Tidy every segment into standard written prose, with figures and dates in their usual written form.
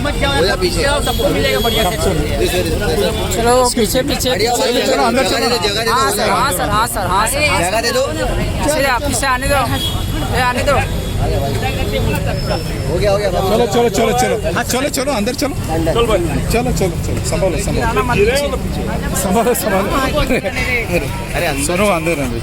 मत जाओ, पीछे आओ, सबको मिलेगा बढ़िया से। चलो पीछे पीछे चलो अंदर चलो। हाँ सर हाँ सर हाँ सर हाँ सर जगह दे दो। पीछे आने दो, आने दो। हो गया चलो चलो चलो चलो हाँ चलो चलो अंदर चलो चलो चलो चलो संभालो संभालो संभालो संभालो अरे सुनो अंदर अंदर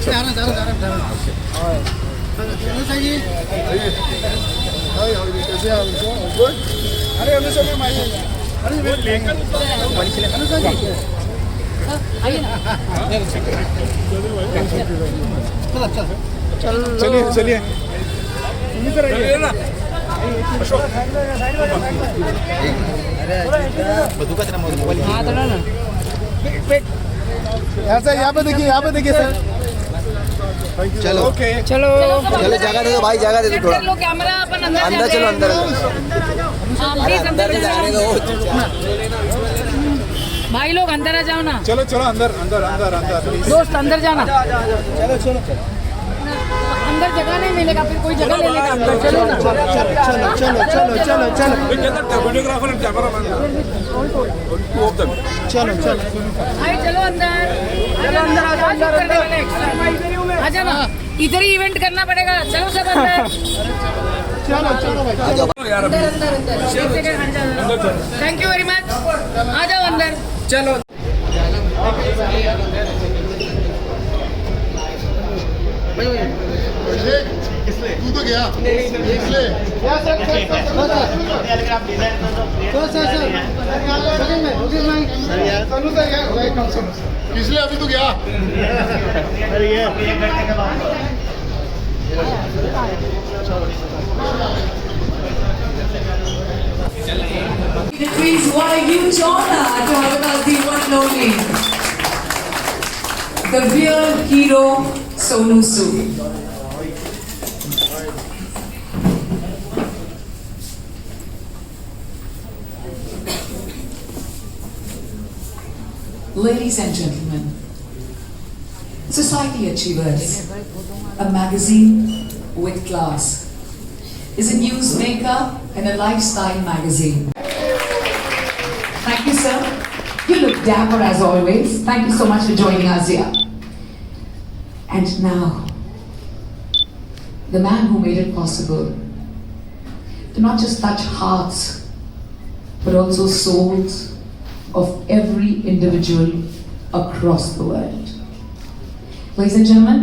चलो चलिए चलिए यहाँ पे देखिए सर। चलो ओके चलो चलो जगह दे दो भाई, जगह दे दो थोड़ा। लो कैमरा अपन अंदर चलो अंदर। अरे अंदर भी जाने दो। भाई लोग अंदर आ जाओ ना। चलो चलो अंदर अंदर अंदर अंदर प्लीज। दोस्त अंदर जाना। चलो चलो अंदर जगह नहीं मिलेगा, फिर कोई जगह ले लेगा अंदर। चलो ना। वीडियोग्राफर एंड कैमरामैन चलो चलो भाई चलो अंदर, चलो अंदर आ जाओ, अंदर आ जाओ ना। इधर ही इवेंट करना पड़ेगा। चलो सब अंदर। चलो भाई अंदर अंदर अंदर। Thank you very much. आ जाओ अंदर। चलो तू तो गया इसलिए अभी तो गया Please, what a huge honor to have with us the one and only, the real hero, Sonu Sood. Ladies and gentlemen, Society Achievers, a magazine with class, is a newsmaker and a lifestyle magazine. Thank you, sir. You look dapper as always. Thank you so much for joining us here. And now, the man who made it possible to not just touch hearts, but also souls of every individual across the world. Ladies and gentlemen,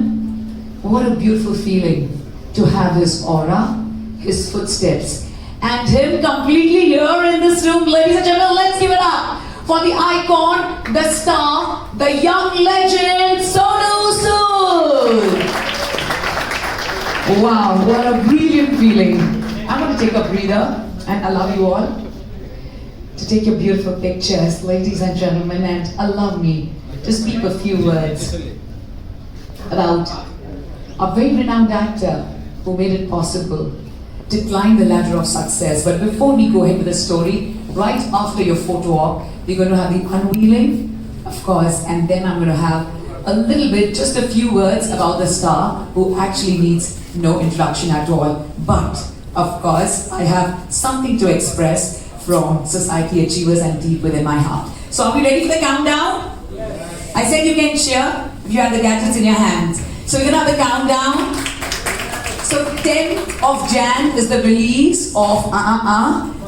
what a beautiful feeling to have his aura, his footsteps, and him completely here in this room. Ladies and gentlemen, let's give it up for the icon, the star, the young legend, Sonu Sood. Wow, what a brilliant feeling. I'm going to take a breather and allow you all to take your beautiful pictures, ladies and gentlemen, and allow me to speak a few words about a very renowned actor who made it possible to climb the ladder of success. But before we go ahead with the story, right after your photo op, we're going to have the unveiling, of course, and then I'm going to have a little bit, just a few words about the star who actually needs no introduction at all. But, of course, I have something to express from Society Achievers and deep within my heart. So are we ready for the countdown? Yes. I said you can cheer if you have the gadgets in your hands. So we're going to have the countdown. So 10th of Jan is the release of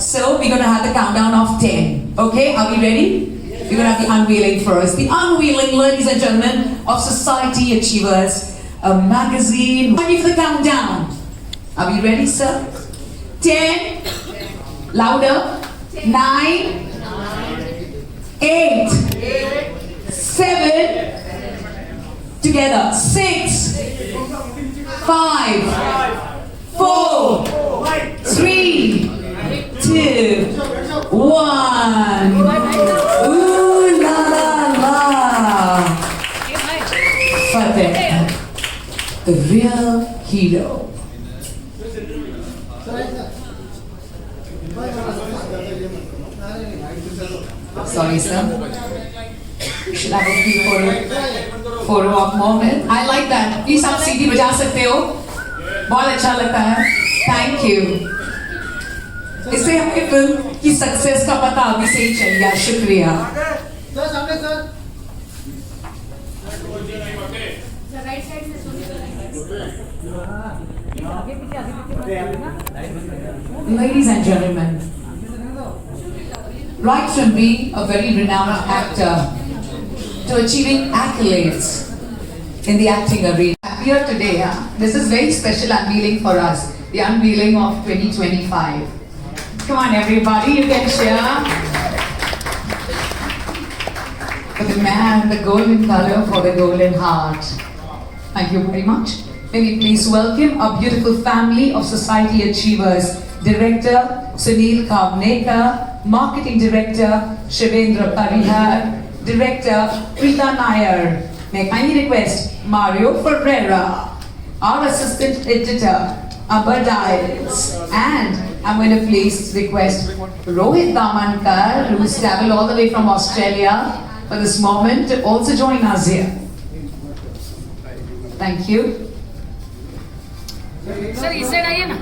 So we're going to have the countdown of 10. Okay, are we ready? Yes. We're going to have the unveiling first. The unveiling, ladies and gentlemen, of Society Achievers, a magazine. Ready for the countdown? Are we ready, sir? 10. Louder. 9. 8. 7. Together. 6. 5. 4. 3. 2. 1. Ooh la la la. Fateh, the real hero. Sorry, sir. Should have a few photo op moment. I like that. Please आप सीढ़ी बजा सकते हो. बहुत अच्छा लगता है. Thank you. इससे हमें फिल्म की सक्सेस का पता अभी से ही चल गया। शुक्रिया। Ladies and gentlemen, right from being a very renowned actor to achieving accolades in the acting arena. Here today, this is very special unveiling for us, the unveiling of 2025. Come on everybody, you can cheer. For the man, the golden color for the golden heart. Thank you very much. May we please welcome our beautiful family of Society Achievers, Director Sunil Kavnekar, Marketing Director Shivendra Parihar, Director Preeta Nair. May I kindly request Mario Ferreira, our Assistant Editor, Abba Dials, and I'm going to please request Rohit Damankar, who's traveled all the way from Australia for this moment, to also join us here. Thank you. Sir इस side आइए ना।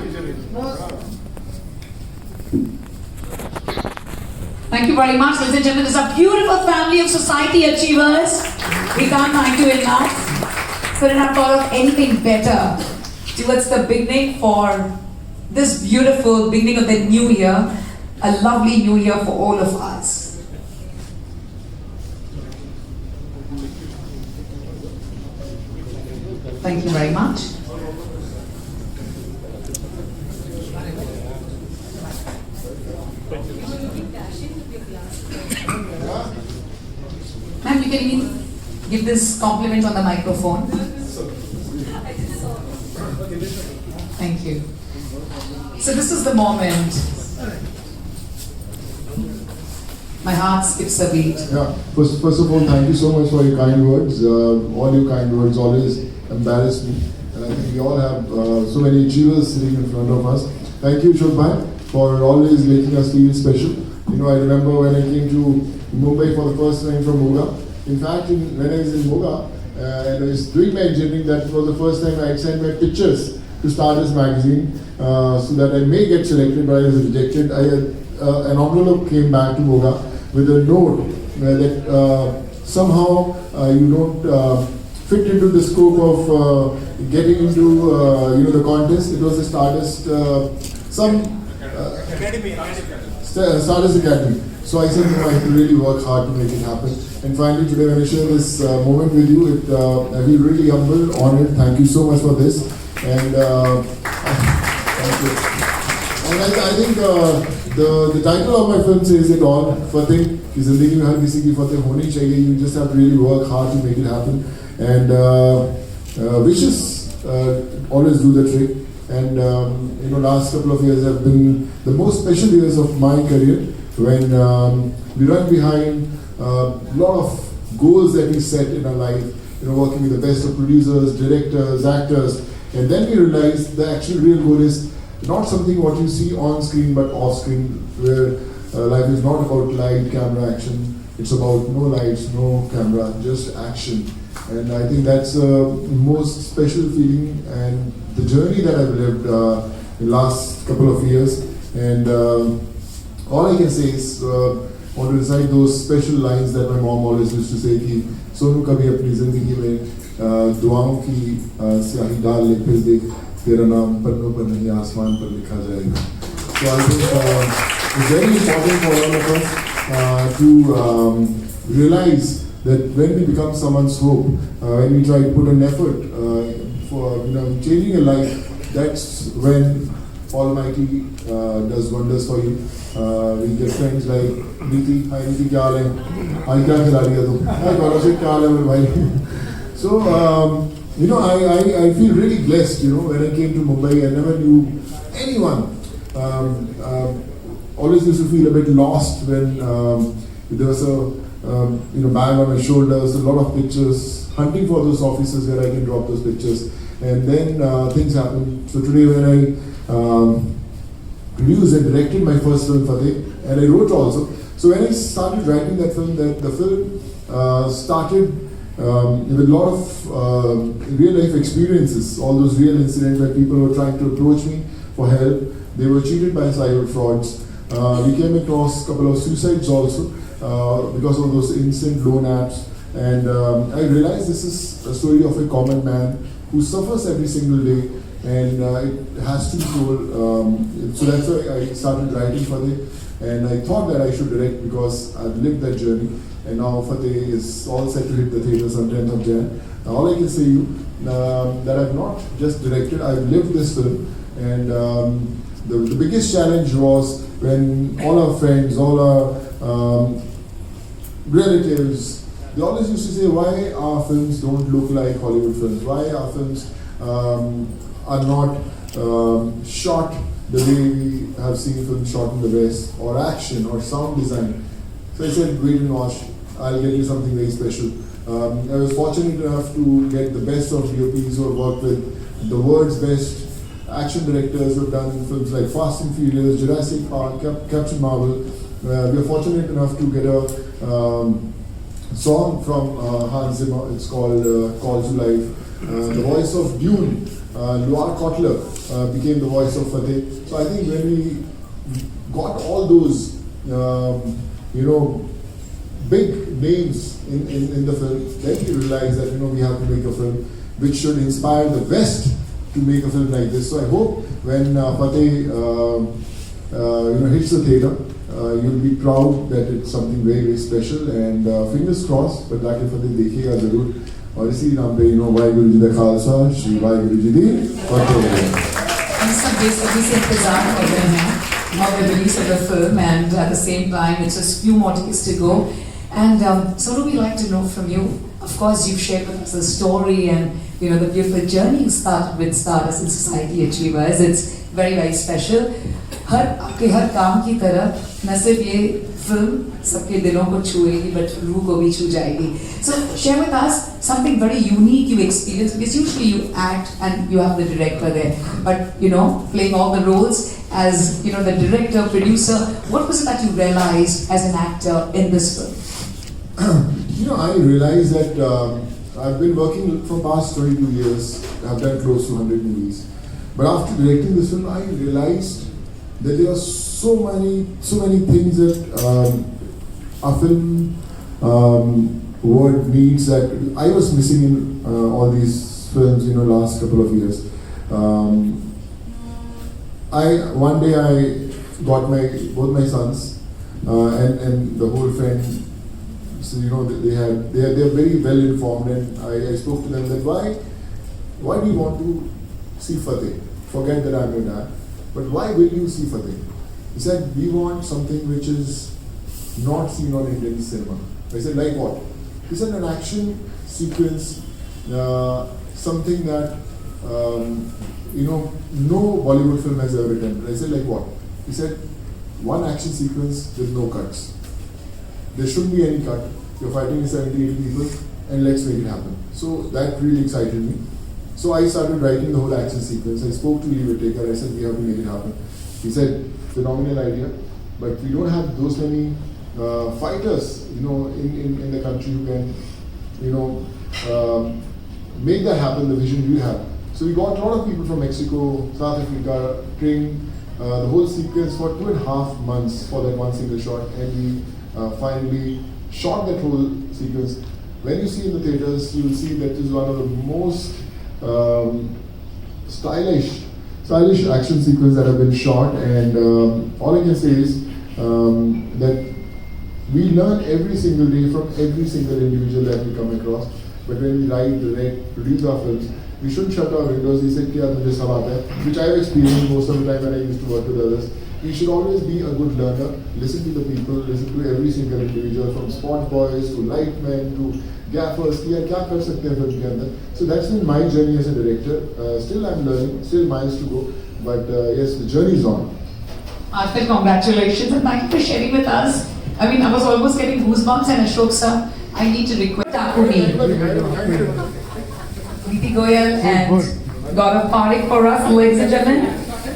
Thank you very much, ladies and gentlemen. This is a beautiful family of Society Achievers. We can't thank you enough. Couldn't have thought of anything better towards the beginning for this beautiful beginning of the new year. A lovely new year for all of us. Thank you very much. Ma'am, you can even give this compliment on the microphone. Thank you. So this is the moment. My heart skips a beat. Yeah. First of all, thank you so much for your kind words. All your kind words always embarrass me. And I think we all have so many achievers sitting in front of us. Thank you, Shobhai, for always making us feel special. You know, I remember when I came to Mumbai for the first time from Moga. In fact, when I was in Moga and I was doing my engineering, that was the first time I had sent my pictures to Stardust magazine so that I may get selected, but I was rejected. I had, an envelope came back to Moga with a note that somehow you don't fit into the scope of getting into the contest. It was a Stardust Stardust Academy. So I said, no, I have to really work hard to make it happen. And finally today when I share this moment with you, I feel really humbled, honored. Thank you so much for this. And thank you. And I think the title of my film says it all. Fateh, कि ज़िंदगी में हर किसी की फतेह होनी चाहिए. You just have to really work hard to make it happen. And wishes always do the trick. And last couple of years have been the most special years of my career, when we run behind a lot of goals that we set in our life, working with the best of producers, directors, actors, and then we realize the actual real goal is not something what you see on screen but off screen, where life is not about light, camera, action. It's about no lights, no camera, just action. And I think that's the most special feeling and the journey that I've lived the last couple of years. And all I can say is, I want to recite those special lines that my mom always used to say कि सोनू कभी अपनी ज़िंदगी में दुआओं की स्याही डाल ले, फिर देख तेरा नाम पन्नों पर नहीं आसमान पर लिखा जाएगा. So I think it's very important for all of us to realize that when we become someone's hope, when we try to put an effort for changing a life, that's when Almighty does wonders for you. We get friends like Niti. Hi Niti, क्या हाल है? आज क्या खिला दिया तुम? Hi Gaurav, क्या हाल है मेरे भाई? So I feel really blessed. When I came to Mumbai, I never knew anyone. Always used to feel a bit lost when there was a bag on my shoulders, a lot of pictures, hunting for those offices where I can drop those pictures. And then things happen. So today when I produced and directed my first film, Fateh, and I wrote also. So when I started writing that film, the film started with a lot of real life experiences, all those real incidents where people were trying to approach me for help. they were cheated by cyber frauds. We came across a couple of suicides also because of those instant loan apps. And I realized this is a story of a common man who suffers every single day, and it has to be told. So that's why I started writing Fateh, and I thought that I should direct because I've lived that journey. And now Fateh is all set to hit the theatres on 10th of Jan. All I can say you that I've not just directed, I've lived this film. And the biggest challenge was when all our friends, all our relatives, they always used to say why our films don't look like Hollywood films, why our films are not shot the way we have seen films shot in the West, or action, or sound design. So I said, wait and watch, I'll get you something very special. I was fortunate enough to get the best of DOPs who have worked with the world's best action directors who have done films like Fast and Furious, Jurassic Park, Captain Marvel. We are fortunate enough to get a song from Hans Zimmer. It's called Call to Life. The voice of Dune, Luar Kotler, became the voice of Fateh. So I think when we got all those, big names in the film, then we realized that we have to make a film which should inspire the West to make a film like this. So I hope when Fateh hits the theatre, you'll be proud that it's something very, very special, and fingers crossed, but जाके Fateh देखिएगा ज़रूर, और इसी नाम पे वाहिगुरु जी दा खालसा, श्री वाहिगुरु जी दी फतेह। हम सब बेसब्री से इंतजार कर रहे हैं of the release of the film, and at the same time it's just few more days to go. And so do we like to know from you, of course you've shared with us the story and the beautiful journey you started with Stardust and Society Achievers. It's very, very special. आपके हर काम की तरह न सिर्फ ये film सबके दिलों को छुएगी, but रूह को भी छू जाएगी. So share with us something very unique you experienced, because usually you act and you have the director there, but playing all the roles as the director, producer. What was it that you realized as an actor in this film? I realized that I've been working for past 22 years. I've done close to 100 movies, but after directing this film, I realized that there are so many things that a film world needs that I was missing in all these films last couple of years. One day I got both my sons and the whole friend. So they are very well informed, and I spoke to them that why do you want to see Fateh? Forget that I'm your dad. But why will you see Fateh? He said, we want something which is not seen on Indian cinema. I said, like what? He said, an action sequence, something that, no Bollywood film has ever done. I said, like what? He said, one action sequence with no cuts. There shouldn't be any cut. You're fighting 70, 80 people, and let's make it happen. So that really excited me. So I started writing the whole action sequence. I spoke to Lee Whittaker. I said, we have to make it happen. He said, phenomenal idea, but we don't have those many fighters, in the country who can, make that happen, the vision you have. So we got a lot of people from Mexico, South Africa, trained the whole sequence for 2.5 months for that one single shot, and we finally shot that whole sequence. When you see in the theatres, you will see that is one of the most stylish action sequences that have been shot, and all I can say is that we learn every single day from every single individual that we come across. But when we write, direct, produce our films, we shouldn't shut our windows. We say, "Kya tujhe sab aata hai," which I have experienced most of the time when I used to work with others. We should always be a good learner, listen to the people, listen to every single individual, from spot boys to lightmen to gaffers. Kya kar sakte hain film ke andar. So that's been my journey as a director. Still I'm learning, still miles to go, but yes, the journey is on. Arthur, congratulations and thank you for sharing with us. I mean, I was almost getting goosebumps, and Ashok sir, I need to request Takumi, Neeti Goyal and Gaurav Parekh for us, ladies and gentlemen.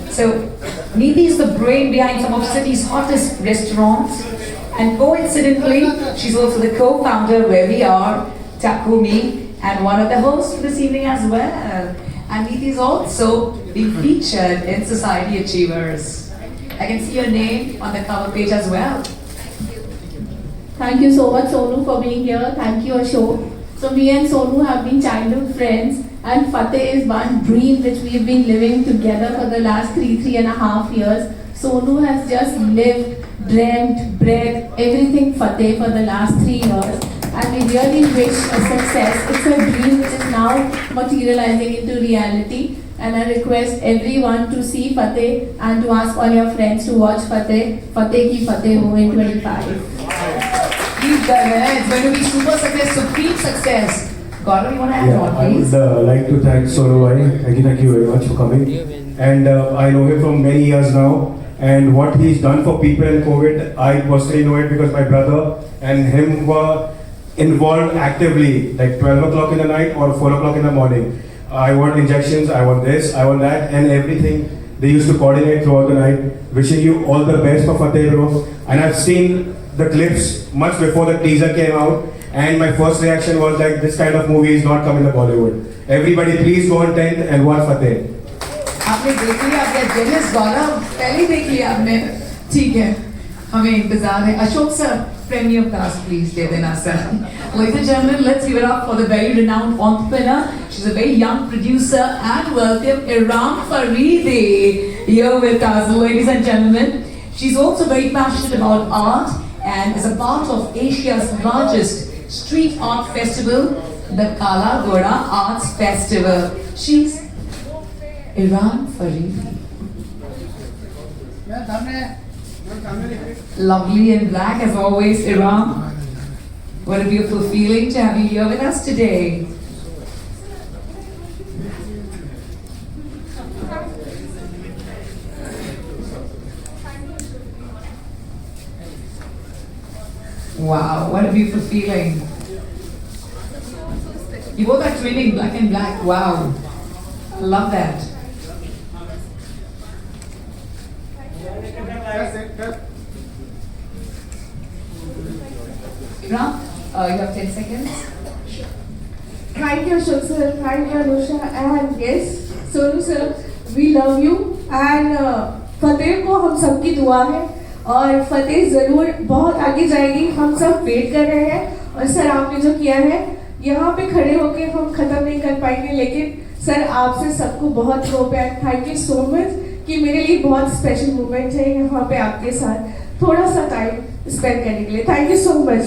So, Neeti is the brain behind some of city's hottest restaurants, and coincidentally, she's also the co-founder where we are, Takumi, and one of the hosts for this evening as well. And Neeti is also being featured in Society Achievers. I can see your name on the cover page as well. Thank you so much, Sonu, for being here. Thank you, Ashok. So me and Sonu have been childhood friends, and Fateh is one dream which we've been living together for the last 3.5 years. Sonu has just lived, dreamt, bred everything Fateh for the last 3 years. And we really wish a success. It's a dream which is now materializing into reality. And I request everyone to see Fateh and to ask all your friends to watch Fateh. Fateh Ki Fateh Ho in 25. Keep the It's going to be super success, supreme success. Gaurav, you want to add on, I please? would like to thank Sonu bhai. Thank you very much for coming. And I know him from many years now. And what he's done for people in COVID, I personally know it because my brother and him were involved actively, like 12 o'clock in the night or 4 o'clock in the morning. I want injections, I want this, I want that, and everything. They used to coordinate throughout the night. Wishing you all the best for Fateh, bro. And I've seen the clips much before the teaser came out. And my first reaction was like, this kind of movie is not coming to Bollywood. Everybody please go on 10th and watch Fateh. आपने देख लिया, आपने jealous गौरव पहले देख लिया आपने, ठीक है, हमें इंतजार है. Ashok sir, premiere cast please दे देना sir. Ladies and gentlemen, let's give it up for the very renowned entrepreneur. She's a very young producer, and welcome Iram Fareedi here with us, ladies and gentlemen. She's also very passionate about art and is a part of Asia's largest street art festival, the Kala Ghoda Arts Festival. She's Iram Fareedi. Lovely and black as always, Iram. What a beautiful feeling to have you here with us today. Wow, what a beautiful feeling. You both are twinning, black and black. Wow. I love that. Ram, you have 10 seconds. Thank you, Ashok sir. Thank you, Anusha. And yes, Sonu sir, we love you. And फतेह को हम सबकी दुआ है और फतेह जरूर बहुत आगे जाएगी. हम सब वेट कर रहे हैं. और सर आपने जो किया है, यहाँ पे खड़े होके हम खत्म नहीं कर पाएंगे, लेकिन सर आपसे सबको बहुत होप है. थैंक यू सो मच कि मेरे लिए बहुत स्पेशल मोमेंट है यहाँ पे आपके साथ थोड़ा सा टाइम स्पेंड करने के लिए. Thank you so much.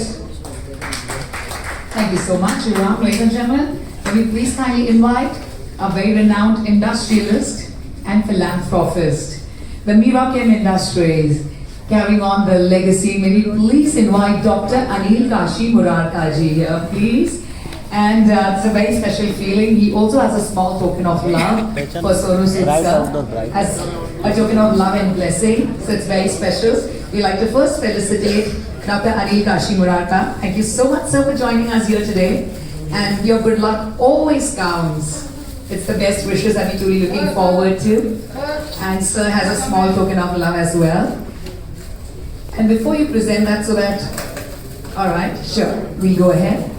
Thank you so much, Iram. Ladies and gentlemen, can we please kindly invite a very renowned industrialist and philanthropist, the Mirachem Industries, carrying on the legacy. May we please invite Dr. Anil Kashi Murarka ji here, please. And it's a very special feeling. He also has a small token of love for Sonu Sir, as a token of love and blessing. So it's very special. We like to first felicitate Dr. Anil Kashi Murarka. Thank you so much, sir, for joining us here today. And your good luck always counts. It's the best wishes that we're truly looking forward to. And sir has a small token of love as well. And before you present that, so that, all right, sure, we'll go ahead.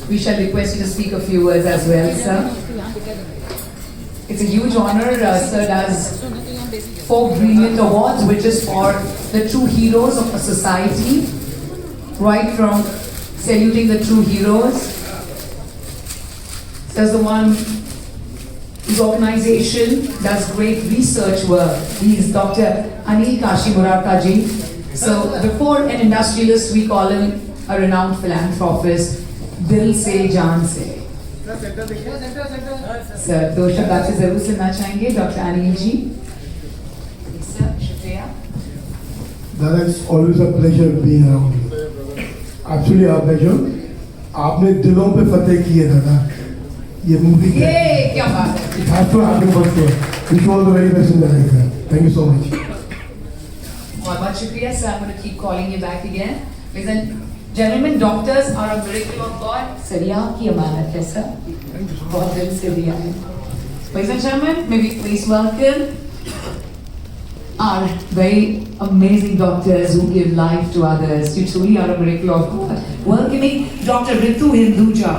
We shall request you to speak a few words as well, sir. It's a huge honor. Sir does 4 brilliant awards, which is for the true heroes of a society, right from saluting the true heroes. There's the one whose organization does great research work. He's Dr. Anil Kashi Murarka ji. So before an industrialist, we call him a renowned philanthropist. दिल से जान से. Sir 2 शब्द आपसे जरूर सुनना चाहेंगे, doctor Anil ji. Sir शुक्रिया. Dada, it's always a pleasure being around you. Absolutely a pleasure. आपने दिलों पे फतेह की है दादा. ये मूवी ये क्या बात है. It has to happen for sure. Wish you all the very best in the life. Thank you so much. बहुत शुक्रिया sir. I'm going to keep calling you back again. Ladies and gentlemen, doctors are a miracle of God. Sir ये आपकी अमानत है sir. बहुत दिल से दिया है. Ladies and gentlemen, may we please welcome our very amazing doctors who give life to others. You truly are a miracle of God. Welcoming Dr. Ritu Hinduja.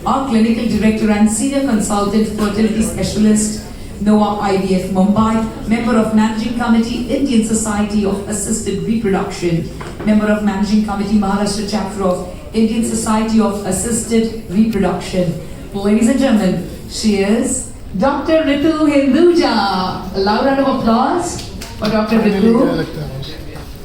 our clinical director and senior consultant fertility specialist, Noah IVF Mumbai, member of Managing Committee, Indian Society of Assisted Reproduction, member of Managing Committee, Maharashtra Chapter of Indian Society of Assisted Reproduction. Ladies and gentlemen, she is Dr. Ritu Hinduja. A loud round of applause for Dr. Ritu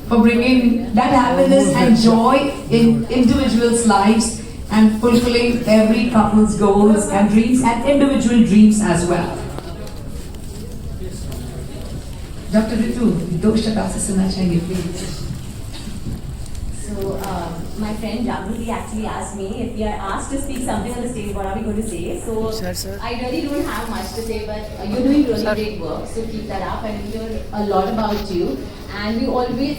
for bringing that happiness and joy in individuals' lives and fulfilling every couple's goals and dreams and individual dreams as well. Dr. Ritu, दो शब्द आपसे सुनना चाहेंगे please. So, my friend Jagruti actually asked me if we are asked to speak something on the stage, what are we going to say? So, I really don't have much to say, but you're doing really great work. So keep that up, and we hear a lot about you. And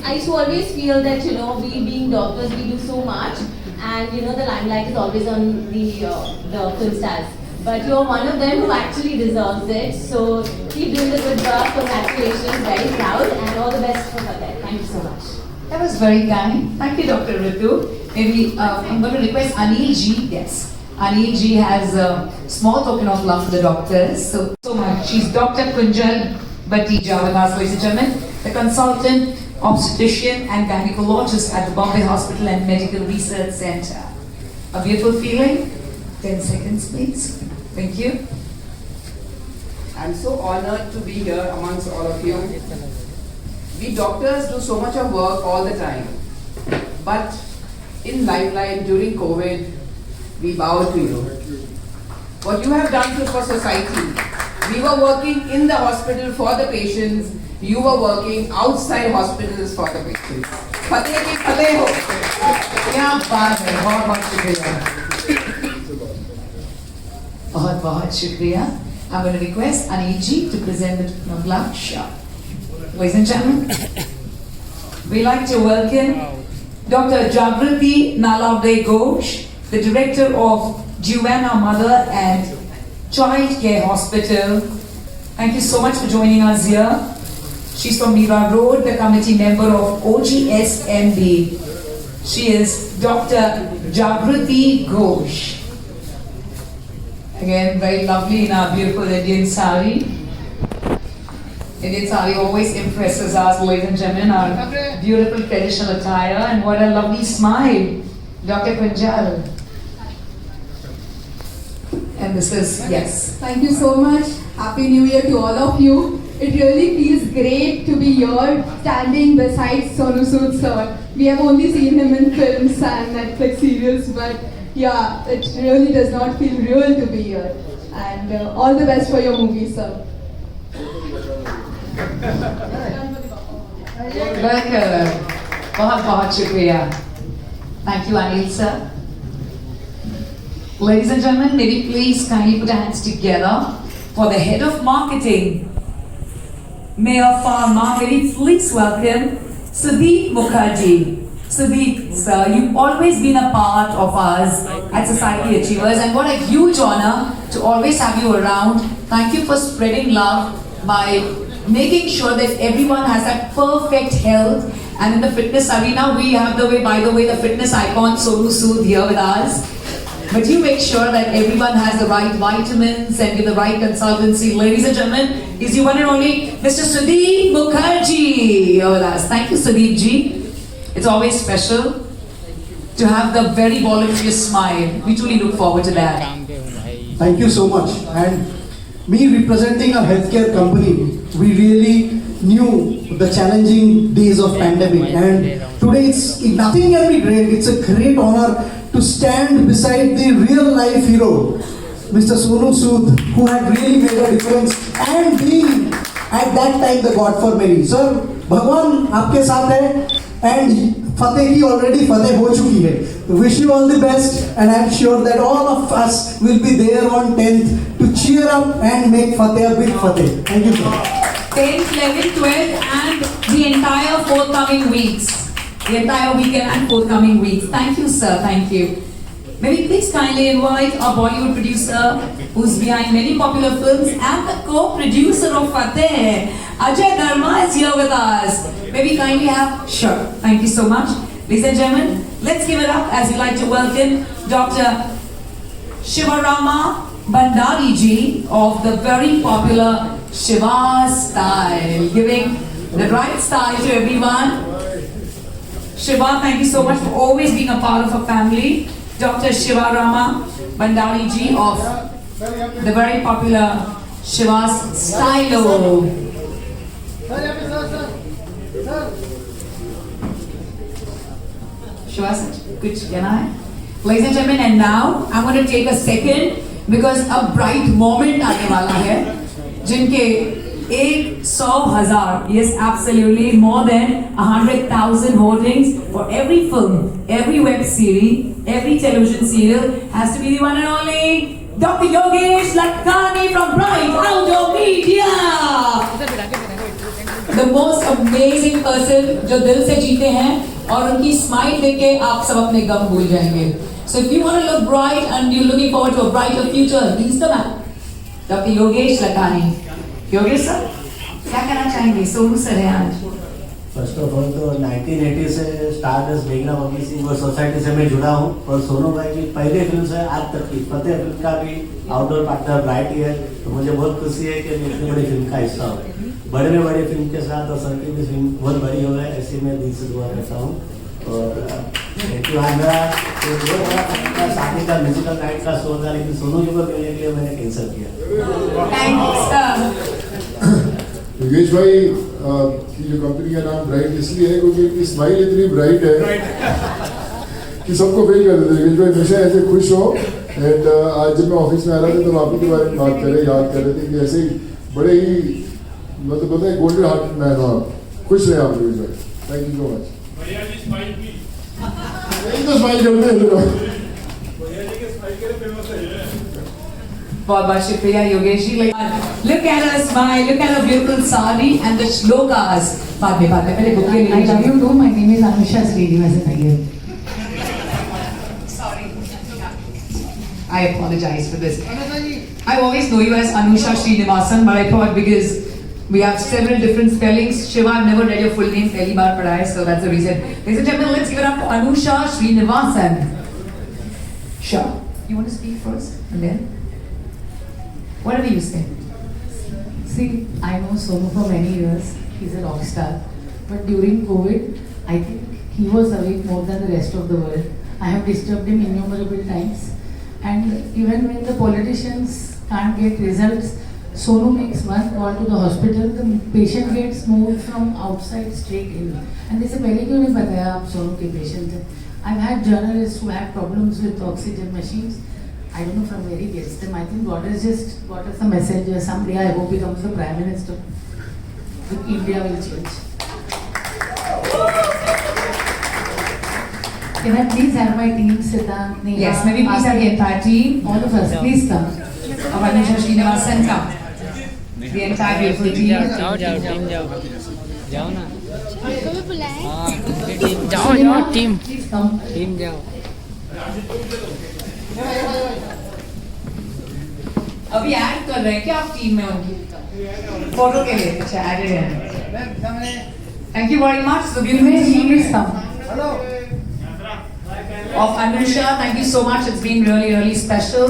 I used to always feel that we being doctors, we do so much, and the limelight is always on the film stars. But you're one of them who actually deserves it. So keep doing the good work. Congratulations, very proud, and all the best for that. Thank you so much. That was very kind. Thank you, Dr. Ritu. Maybe I'm going to request Anil Ji. Yes, Anil Ji has a small token of love for the doctors. So much. She's Dr. Kunjal Batija with us, ladies and gentlemen, the consultant obstetrician and gynecologist at the Bombay Hospital and Medical Research Center. A beautiful feeling. 10 seconds, please. Thank you. I'm so honored to be here amongst all of you. We doctors do so much of work all the time. But in Limelight during COVID, we bow to you. What you have done for society. We were working in the hospital for the patients. You were working outside hospitals for the patients. Fateh ki fateh ho. क्या बात है, बहुत बहुत शुक्रिया. बहुत बहुत शुक्रिया. I'm going to request Anil Ji to present the Nobla Shah. Ladies and gentlemen, we like to welcome Dr. Jagruti Nalabde Ghosh, the director of Juana Mother and Child Care Hospital. Thank you so much for joining us here. She's from Mira Road, the committee member of OGSMB. She is Dr. Jagruti Ghosh. Again, very lovely in our beautiful Indian sari. Indian sari always impresses us, ladies and gentlemen, our beautiful traditional attire, and what a lovely smile. Dr. Kunjal. And this is, yes. Thank you so much. Happy New Year to all of you. It really feels great to be here, standing beside Sonu Sood sir. We have only seen him in films and Netflix serials, but yeah, it really does not feel real to be here. And all the best for your movie, sir. Welcome. बहुत बहुत शुक्रिया. Thank you, Anil sir. Ladies and gentlemen, may we please kindly put our hands together for the head of marketing, Mayor Pharma. May we please welcome Sudeep Mukherjee. Sudeep, sir, you've always been a part of us at Society Achievers, and what a huge honor to always have you around. Thank you for spreading love by making sure that everyone has that perfect health. And in the fitness arena, we have the fitness icon Sonu Sood here with us. But you make sure that everyone has the right vitamins and give the right consultancy. Ladies and gentlemen, is your one and only Mr. Sudeep Mukherjee here with us. Thank you, Sudeep ji. It's always special to have the very voluminous smile. We truly look forward to that. Thank you so much. And me representing a healthcare company, we really knew the challenging days of pandemic, and today it's nothing can be great. It's a great honor to stand beside the real life hero, Mr. Sonu Sood, who had really made a difference and being at that time the God for many. Sir, Bhagwan आपके साथ है, and Fateh की already Fateh हो चुकी है. Wish you all the best, and I'm sure that all of us will be there on 10th to cheer up and make Fateh a big Fateh. Thank you, sir. 10th, 11th, 12th, and the entire forthcoming weeks. The entire weekend and forthcoming weeks. Thank you, sir. Thank you. May we please kindly invite our Bollywood producer, who's behind many popular films and the co-producer of Fateh, Ajay Dharma, is here with us. May we kindly have, sure. Thank you so much. Ladies and gentlemen, let's give it up as we like to welcome Dr. Shivarama Bandari ji of the very popular Shiva style, giving the right style to everyone. Shiva, thank you so much for always being a part of our family. Dr. Shivarama Bandari ji of the very popular Shiva's style. Shiva, good, can I? Ladies and gentlemen, and now I'm going to take a second because a bright moment आने वाला है जिनके 100,000, yes, absolutely, more than 100,000 holdings for every film, every web series, every television serial has to be the one and only Dr. Yogesh Lakhani from Bright Outdoor Media. The most amazing person जो दिल से जीते हैं और उनकी smile देके आप सब अपने गम भूल जाएंगे. So if you want to look bright and you're looking forward to a brighter future, he's the man. Dr. Yogesh Lakhani. Yogesh sir क्या कहना चाहेंगे? सोनू सर है आज. फर्स्ट ऑफ ऑल तो 1980 से स्टारडस्ट मेघना पब्लिशिंग और सोसाइटी से मैं जुड़ा हूँ और सोनू भाई की पहले फिल्म से आज तक की फतेह फिल्म का भी आउटडोर पार्टनर ब्राइट है, तो मुझे बहुत खुशी है कि मैं इतनी बड़ी फिल्म का हिस्सा हूँ. बड़े में बड़ी फिल्म के साथ और सर की भी फिल्म बहुत बड़ी हो गई, ऐसे मैं दिल से दुआ करता हूँ. और मेरा बहुत बड़ा शादी का म्यूजिकल नाइट का शो था, लेकिन सोनू जी को मिलने के लिए मैंने कैंसिल किया. योगेश भाई की जो कंपनी का नाम ब्राइट इसलिए है क्योंकि इनकी स्माइल इतनी ब्राइट है कि सबको फील कर देते हैं. योगेश भाई हमेशा ऐसे खुश हो. एंड आज जब मैं ऑफिस में आ रहा था तो आप ही के बारे में बात कर रहे, याद कर रहे थे कि ऐसे ही बड़े ही मतलब बोलते हैं गोल्डन हार्ट मैन हो आप. खुश रहे आप योगेश भाई. Thank you so much. यही तो स्माइल करते हैं लोग. बहुत बहुत शुक्रिया Yogesh ji. Look at her smile, look at her beautiful sari and the shlokas. बाद में पहले बुक ले लीजिए. I love you too. My name is Anusha Srinivasan again. Sorry. I apologize for this. I always know you as Anusha Srinivasan, but I thought because we have several different spellings. Shiva, I've never read your full name. पहली बार पढ़ा है, so that's the reason. Ladies and gentlemen, let's give it up for Anusha Srinivasan. Sure. You want to speak first, and then whatever you say. See, I know Sonu for many years. He's a rock star. But during COVID, I think he was awake more than the rest of the world. I have disturbed him innumerable times. And even when the politicians can't get results, Sonu makes one call to the hospital, the patient gets moved from outside straight in. And they say, पहले क्यों नहीं बताया आप सोनू के patient हैं? I've had journalists who have problems with oxygen machines. I don't know from where he gets them. I think God has just got us a message. Someday I hope he becomes the Prime Minister. India will change. Can I please have my team sit down? Yes, maybe please have the entire team. All of us, please come. Of Anusha Srinivasan, come. The entire beautiful team. जाओ ना. जाओ team. Please come. Team जाओ. अभी add कर रहे हैं क्या आप टीम में उनकी फोटो के लिए? अच्छा ऐड है. Thank you very much. So beautiful team is of Anusha. Thank you so much. It's been really, really special.